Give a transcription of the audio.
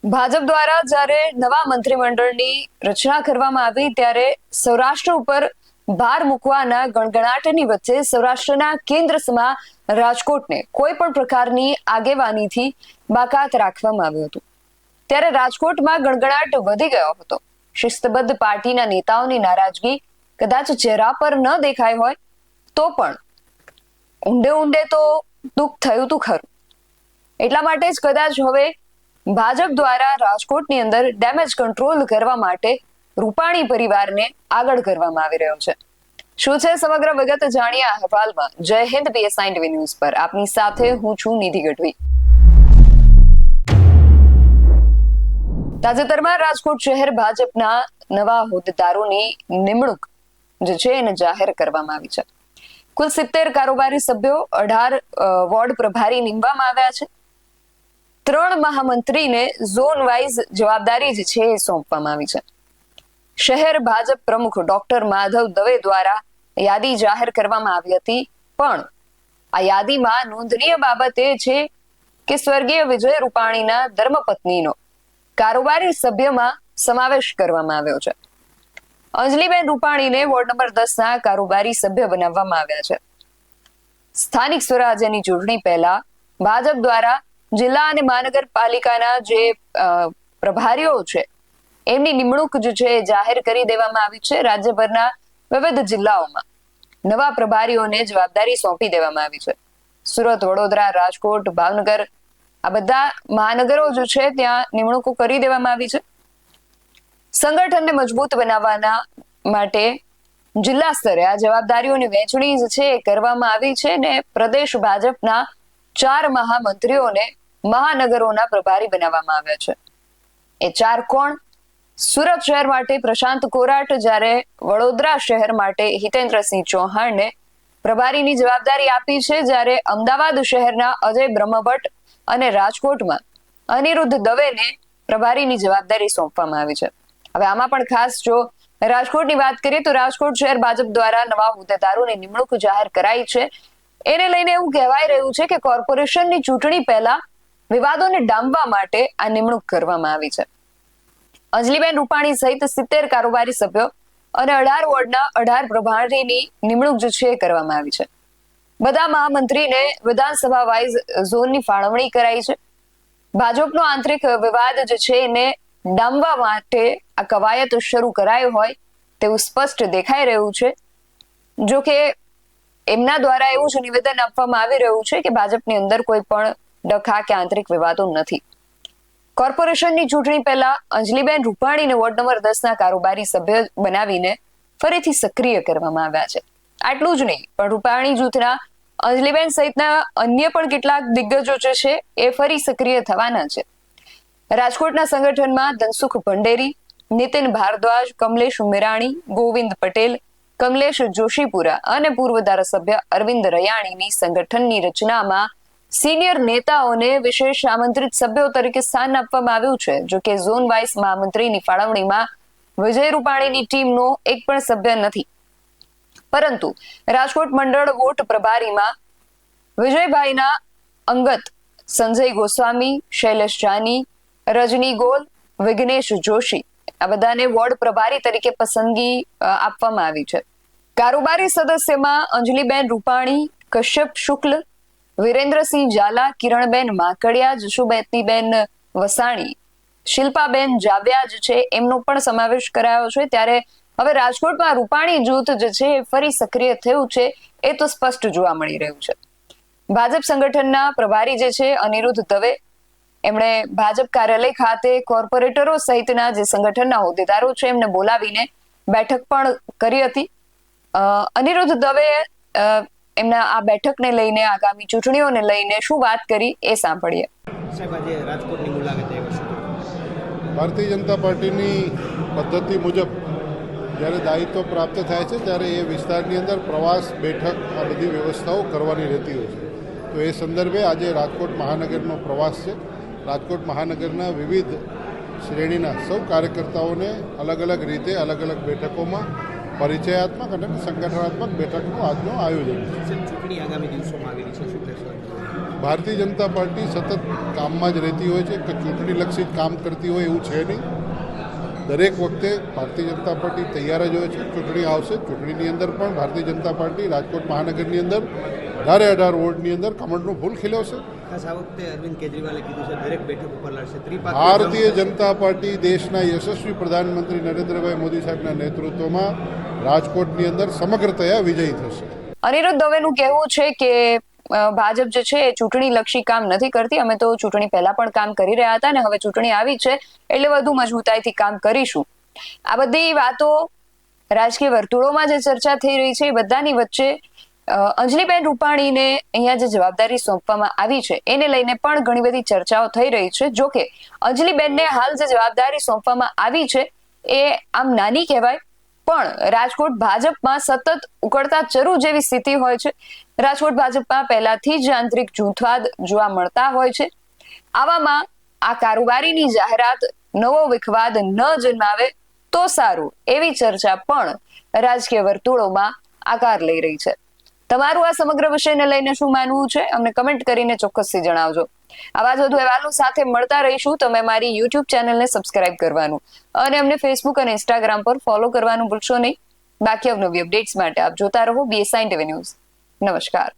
ભાજપ દ્વારા જ્યારે નવા મંત્રીમંડળની રચના કરવામાં આવી ત્યારે સૌરાષ્ટ્ર ઉપર ભાર મૂકવાના ગણગણાટની વચ્ચે સૌરાષ્ટ્રના કેન્દ્ર સમા રાજકોટને કોઈ પણ પ્રકારની આગેવાનીથી બાકાત રાખવામાં આવ્યું હતું। ત્યારે રાજકોટમાં ગણગણાટ વધી ગયો હતો। શિસ્તબદ્ધ પાર્ટીના નેતાઓની નારાજગી કદાચ ચહેરા પર ન દેખાઈ હોય તો પણ ઊંડે ઊંડે તો દુઃખ થયું હતું ખરું। એટલા માટે જ કદાચ હવે ભાજપ દ્વારા રાજકોટની અંદર ડેમેજ કંટ્રોલ કરવા માટે રૂપાણી પરિવારને આગળ કરવામાં આવી રહ્યો છે। શું છે સમગ્ર વિગત જાણીએ આ અહેવાલમાં। જય હિન્દ PSI TV ન્યૂઝ પર આપની સાથે હું છું નિધિ ગઢવી। તાજેતરમાં રાજકોટ શહેર ભાજપના નવા હોદ્દેદારોની નિમણૂક જે છે એને જાહેર કરવામાં આવી છે। કુલ 70 કારોબારી સભ્યો 18 વોર્ડ પ્રભારી નીમવામાં આવ્યા છે। 3 મહામંત્રીને ઝોન વાઇઝ જવાબદારી જે છે એ સોંપવામાં આવી છે। શહેર ભાજપ પ્રમુખ ડોક્ટર માધવ દવે દ્વારા યાદી જાહેર કરવામાં આવી હતી, પણ આ યાદીમાં નોંધનીય બાબત એ છે કે સ્વર્ગીય વિજય રૂપાણીના ધર્મપત્નીનો કારોબારી સભ્યમાં સમાવેશ કરવામાં આવ્યો છે। અંજલિબેન રૂપાણીને વોર્ડ નંબર 10 ના કારોબારી સભ્ય બનાવવામાં આવ્યા છે। સ્થાનિક સ્વરાજ્યની ચૂંટણી પહેલા ભાજપ દ્વારા જિલ્લા અને મહાનગરપાલિકાના જે પ્રભારીઓ છે એમની નિમણૂક જે છે જાહેર કરી દેવામાં આવી છે। રાજ્યભરના વિવિધ જિલ્લાઓમાં નવા પ્રભારીઓને જવાબદારી સોંપી દેવામાં આવી છે। સુરત, વડોદરા, રાજકોટ, ભાવનગર આ બધા મહાનગરો જે છે ત્યાં નિમણૂકો કરી દેવામાં આવી છે। સંગઠનને મજબૂત બનાવવાના માટે જિલ્લા સ્તરે આ જવાબદારીઓની વહેંચણી જે છે કરવામાં આવી છે ને પ્રદેશ ભાજપના 4 મહામંત્રીઓને મહાનગરોના પ્રભારી બનાવવામાં આવ્યા છે। એ 4 કોણ? સુરત શહેર માટે પ્રશાંત કોરાટ, જ્યારે વડોદરા શહેર માટે હિતેન્દ્રસિંહ ચૌહાણને પ્રભારીની જવાબદારી આપી છે, જ્યારે અમદાવાદ શહેરના અજય બ્રહ્મભટ્ટ અને રાજકોટમાં અનિરુદ્ધ દવેને પ્રભારીની જવાબદારી સોંપવામાં આવી છે। હવે આમાં પણ ખાસ જો રાજકોટની વાત કરીએ તો રાજકોટ શહેર ભાજપ દ્વારા નવા હોદ્દેદારોની નિમણૂક જાહેર કરાઈ છે। એને લઈને એવું કહેવાય રહ્યું છે કે કોર્પોરેશનની ચૂંટણી પહેલા વિવાદોને ડામવા માટે આ નિમણૂક કરવામાં આવી છે। અંજલિબેન રૂપાણી સહિત 70 કારોબારી સભ્યો અને 18 વોર્ડના 18 પ્રભારીની નિમણૂક જે છે કરવામાં આવી છે। બધા મહામંત્રીને વિધાનસભા વાઇઝ ઝોનની ફાળવણી કરાઈ છે। ભાજપનો આંતરિક વિવાદ જે છે એને ડામવા માટે આ કવાયત શરૂ કરાયો હોય તેવું સ્પષ્ટ દેખાઈ રહ્યું છે। જો કે એમના દ્વારા એવું જ નિવેદન આપવામાં આવી રહ્યું છે કે ભાજપની અંદર કોઈ પણ ડખા કે આંતરિક વિવાદો નથી। કોર્પોરેશનની ચૂંટણી પહેલા અંજલિબેન રૂપાણીને વોર્ડ નંબર 10 ના કારોબારી સભ્ય બનાવીને ફરીથી સક્રિય કરવામાં આવ્યા છે। આટલું જ નહીં, પણ રૂપાણી જૂથના અંજલિબેન સહિતના અન્ય પણ કેટલાક દિગ્ગજો જે છે એ ફરી સક્રિય થવાના છે। રાજકોટના સંગઠનમાં ધનસુખ ભંડેરી, નીતિન ભારદ્વાજ, કમલેશ મેરાણી, ગોવિંદ પટેલ, કમલેશ જોશીપુરા અને પૂર્વ ધારાસભ્ય અરવિંદ રયાણીની સંગઠનની રચનામાં સિનિયર નેતાઓને વિશેષ આમંત્રિત સભ્યો તરીકે સ્થાન આપવામાં આવ્યું છે। જો કે ઝોન વાઇઝ મહામંત્રીની ફાળવણીમાં વિજય રૂપાણીની ટીમનો એક પણ સભ્ય નથી, પરંતુ રાજકોટ મંડળ વોટ પ્રભારીમાં વિજયભાઈના અંગત સંજય ગોસ્વામી, શૈલેષ જાની, રજની ગોલ, વિઘ્નેશ જોશી આ બધાને વોર્ડ પ્રભારી તરીકે પસંદગી આપવામાં આવી છે। કારોબારી સદસ્યમાં અંજલિબેન રૂપાણી, કશ્યપ શુક્લ, વિરેન્દ્રસિંહ ઝાલા, કિરણબેન માકડિયા, જશુબેન વસાણી, શિલ્પાબેન જાવ્યા જે છે એમનો પણ સમાવેશ કરાયો છે। ત્યારે હવે રાજકોટમાં રૂપાણી જૂથ જે છે ફરી સક્રિય થયું છે એ તો સ્પષ્ટ જોવા મળી રહ્યું છે। ભાજપ સંગઠનના પ્રભારી જે છે અનિરુદ્ધ દવે, એમણે ભાજપ કાર્યાલય ખાતે કોર્પોરેટરો સહિતના જે સંગઠનના હોદ્દેદારો છે એમને બોલાવીને બેઠક પણ કરી હતી। અનિરુદ્ધ દવે એમના આ બેઠકને લઈને, આગામી ચૂંટણીઓને લઈને શું વાત કરી એ સાંભળીએ। ભારતીય જનતા પાર્ટીની પદ્ધતિ મુજબ જ્યારે દાયિત્વ પ્રાપ્ત થાય છે ત્યારે એ વિસ્તારની અંદર પ્રવાસ, બેઠક આ બધી વ્યવસ્થાઓ કરવાની રહેતી હોય છે। તો એ સંદર્ભે આજે રાજકોટ મહાનગરનો પ્રવાસ છે। રાજકોટ મહાનગરના વિવિધ શ્રેણીના સૌ કાર્યકર્તાઓને અલગ અલગ રીતે અલગ અલગ બેઠકોમાં પરિચયાત્મક અને સંગઠનાત્મક બેઠકનું આજનું આયોજન છે. ચૂંટણી આગામી દિવસોમાં આવેલી છે, શું કહેશો? ભારતીય જનતા પાર્ટી સતત કામમાં જ રહેતી હોય છે કે ચૂંટણીલક્ષી જ કામ કરતી હોય એવું છે નહીં. દરેક વખતે ભારતીય જનતા પાર્ટી તૈયાર જ હોય છે. ચૂંટણી આવશે, ચૂંટણીની અંદર પણ ભારતીય જનતા પાર્ટી રાજકોટ મહાનગરની અંદર 18 વોર્ડની અંદર કમળનું ફૂલ ખીલવશે. ખાસ આ વખતે અરવિંદ કેજરીવાલે કીધું છે દરેક બેઠક ઉપર લડશે. ભારતીય જનતા પાર્ટી દેશના યશસ્વી પ્રધાનમંત્રી નરેન્દ્રભાઈ મોદી સાહેબના નેતૃત્વમાં રાજકોટની અંદર સમગ્રતયા વિજયી થશે. અનિરુદ્ધ દવેનું કહેવું છે કે ભાજપ જે છે એ ચૂંટણી લક્ષી કામ નથી કરતી. અમે તો ચૂંટણી પહેલા પણ કામ કરી રહ્યા હતા ને હવે ચૂંટણી આવી છે એટલે વધુ મજબૂતાઈથી કામ કરીશું. આ બધી વાતો રાજકીય વર્તુળોમાં જે ચર્ચા થઈ રહી છે એ બધાની વચ્ચે અંજલિબેન રૂપાણીને અહીંયા જે જવાબદારી સોંપવામાં આવી છે એને લઈને પણ ઘણી બધી ચર્ચાઓ થઈ રહી છે. જોકે અંજલિબેનને હાલ જે જવાબદારી સોંપવામાં આવી છે એ આમ નાની કહેવાય, પણ રાજકોટ ભાજપમાં સતત ઉકળતા ચરુ જેવી સ્થિતિ હોય છે. રાજકોટ ભાજપમાં પહેલાથી જ આંતરિક જૂથવાદ જોવા મળતા હોય છે. આવામાં આ કારોબારીની જાહેરાત નવો વિખવાદ ન જન્માવે તો સારું એવી ચર્ચા પણ રાજકીય વર્તુળોમાં આકાર લઈ રહી છે. તમારું આ સમગ્ર વિષયને લઈને શું માનવું છે અમને કમેન્ટ કરીને ચોક્કસથી જણાવજો. આવા જ વધુ અહેવાલો સાથે મળતા રહીશું. તમે મારી YouTube ચેનલને સબસ્ક્રાઇબ કરવાનું અને અમને Facebook અને Instagram પર ફોલો કરવાનું ભૂલશો નહીં. બાકી અવનવી અપડેટ્સ માટે આપ જોતા રહો BSI TV ન્યૂઝ. નમસ્કાર.